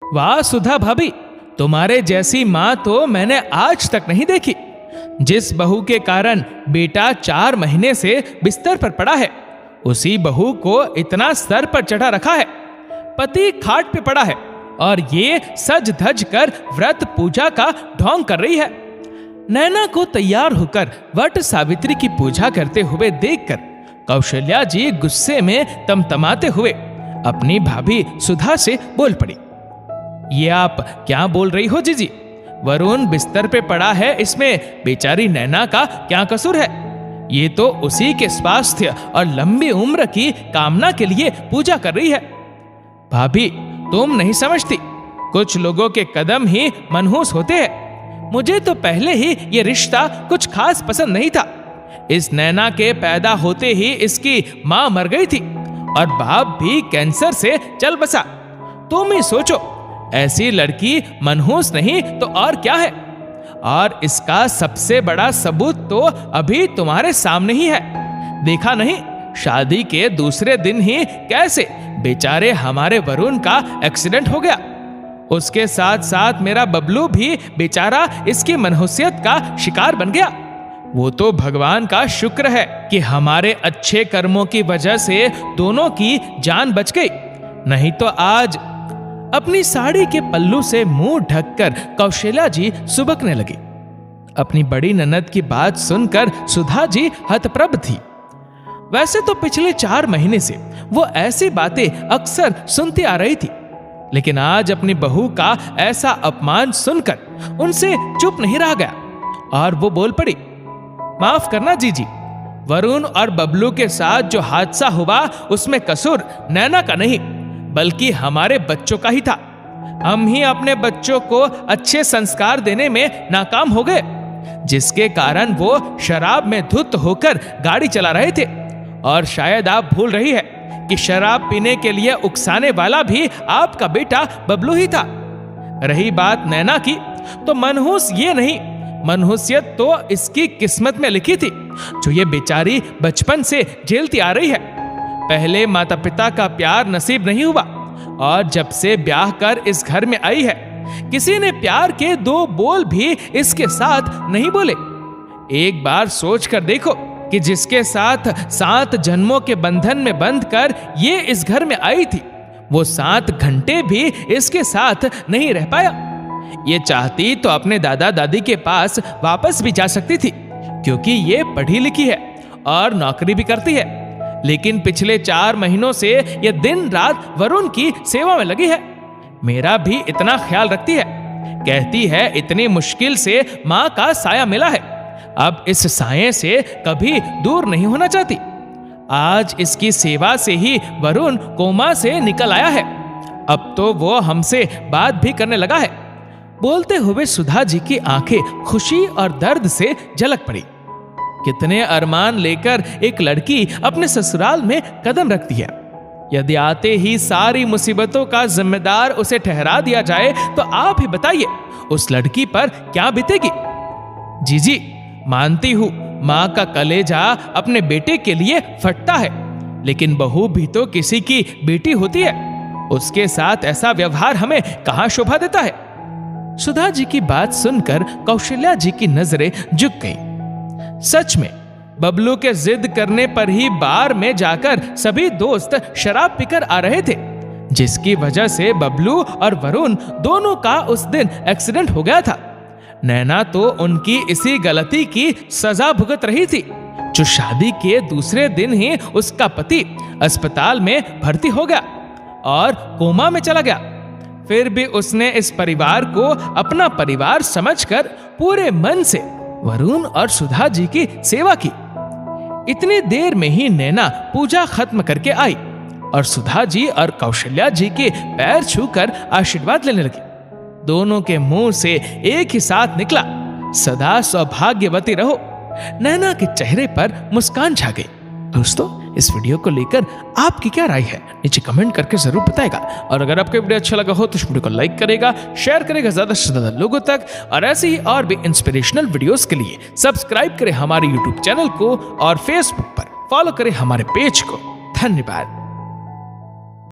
वाह सुधा भाभी, तुम्हारे जैसी माँ तो मैंने आज तक नहीं देखी। जिस बहू के कारण बेटा 4 महीने से बिस्तर पर पड़ा है, उसी बहू को इतना सर पर चढ़ा रखा है। पति खाट पे पड़ा है और ये सज धज कर व्रत पूजा का ढोंग कर रही है। नैना को तैयार होकर वट सावित्री की पूजा करते हुए देखकर कौशल्या जी गुस्से में तमतमाते हुए अपनी भाभी सुधा से बोल पड़ी। ये आप क्या बोल रही हो जीजी? वरुण बिस्तर पे पड़ा है, इसमें बेचारी नैना का क्या कसूर है? ये तो उसी के स्वास्थ्य और लंबी उम्र की कामना के लिए पूजा कर रही है। भाभी, तुम नहीं समझती, कुछ लोगों के कदम ही मनहूस होते हैं। मुझे तो पहले ही ये रिश्ता कुछ खास पसंद नहीं था। इस नैना के पैदा होते ही इसकी माँ मर गई थी और बाप भी कैंसर से चल बसा। तुम ही सोचो, ऐसी लड़की मनहूस नहीं तो और क्या है? और इसका सबसे बड़ा सबूत तो अभी तुम्हारे सामने ही है। देखा नहीं, शादी के दूसरे दिन ही कैसे बेचारे हमारे वरुण का एक्सीडेंट हो गया। उसके साथ साथ मेरा बबलू भी बेचारा इसकी मनहूसियत का शिकार बन गया। वो तो भगवान का शुक्र है कि हमारे अच्छे कर्मों की वजह से दोनों की जान बच गई, नहीं तो आज। अपनी साड़ी के पल्लू से मुंह ढककर कौशल्या जी सुबकने लगी। अपनी बड़ी ननद की बात सुनकर सुधा जी हतप्रभ थी। वैसे तो पिछले 4 महीने से वो ऐसी बातें अक्सर सुनती आ रही थी, लेकिन आज अपनी बहू का ऐसा अपमान सुनकर उनसे चुप नहीं रहा गया और वो बोल पड़ी। माफ करना जीजी, वरुण और बबलू के साथ जो हादसा हुआ उसमें कसूर नैना का नहीं बल्कि हमारे बच्चों का ही था। हम ही अपने बच्चों को अच्छे संस्कार देने में नाकाम हो गए, जिसके कारण वो शराब में धुत होकर गाड़ी चला रहे थे। और शायद आप भूल रही है कि शराब पीने के लिए उकसाने वाला भी आपका बेटा बबलू ही था। रही बात नैना की, तो मनहूस ये नहीं, मनहूसियत तो इसकी किस्मत में लिखी थी, जो ये बेचारी बचपन से झेलती आ रही है। पहले माता पिता का प्यार नसीब नहीं हुआ और जब से ब्याह कर इस घर में आई है, किसी ने प्यार के 2 बोल भी इसके साथ नहीं बोले। एक बार सोच कर देखो कि जिसके साथ 7 जन्मों के बंधन में बंध कर ये इस घर में आई थी, वो 7 घंटे भी इसके साथ नहीं रह पाया। ये चाहती तो अपने दादा दादी के पास वापस भी जा सकती थी, क्योंकि ये पढ़ी लिखी है और नौकरी भी करती है। लेकिन पिछले 4 महीनों से ये दिन रात वरुण की सेवा में लगी है। मेरा भी इतना ख्याल रखती है। कहती है इतनी मुश्किल से माँ का साया मिला है, अब इस साये से कभी दूर नहीं होना चाहती। आज इसकी सेवा से ही वरुण कोमा से निकल आया है। अब तो वो हमसे बात भी करने लगा है। बोलते हुए सुधा जी की आंखें खुशी और दर्द से झलक पड़ी। कितने अरमान लेकर एक लड़की अपने ससुराल में कदम रखती है। यदि आते ही सारी मुसीबतों का जिम्मेदार उसे ठहरा दिया जाए, तो आप ही बताइए उस लड़की पर क्या बीतेगी। जीजी, मानती हूं माँ का कलेजा अपने बेटे के लिए फटता है, लेकिन बहू भी तो किसी की बेटी होती है। उसके साथ ऐसा व्यवहार हमें कहां शोभा देता है। सुधा जी की बात सुनकर कौशल्या जी की नजरें झुक गईं। सच में बबलू के जिद करने पर ही बार में जाकर सभी दोस्त शराब पीकर आ रहे थे, जिसकी वजह से बबलू और वरुण दोनों का उस दिन एक्सीडेंट हो गया था। नैना तो उनकी इसी गलती की सजा भुगत रही थी, जो शादी के दूसरे दिन ही उसका पति अस्पताल में भर्ती हो गया और कोमा में चला गया। फिर भी उसने इस परिवार को अपना परिवार समझकर पूरे मन से वरुण और सुधा जी की सेवा की। इतनी देर में ही नैना पूजा खत्म करके आई और सुधा जी और कौशल्या जी के पैर छूकर आशीर्वाद लेने लगी। दोनों के मुंह से एक ही साथ निकला, सदा सौभाग्यवती रहो। नैना के चेहरे पर मुस्कान छा गई। दोस्तों, इस वीडियो को लेकर आपकी क्या राय है, नीचे कमेंट करके जरूर बताएगा। और अगर आपको वीडियो अच्छा लगा हो तो इस वीडियो को लाइक करेगा, शेयर करेगा ज्यादा से ज्यादा लोगों तक। और ऐसे ही और भी इंस्पिरेशनल वीडियोस के लिए सब्सक्राइब करें हमारे यूट्यूब चैनल को और फेसबुक पर फॉलो करें हमारे पेज को। धन्यवाद।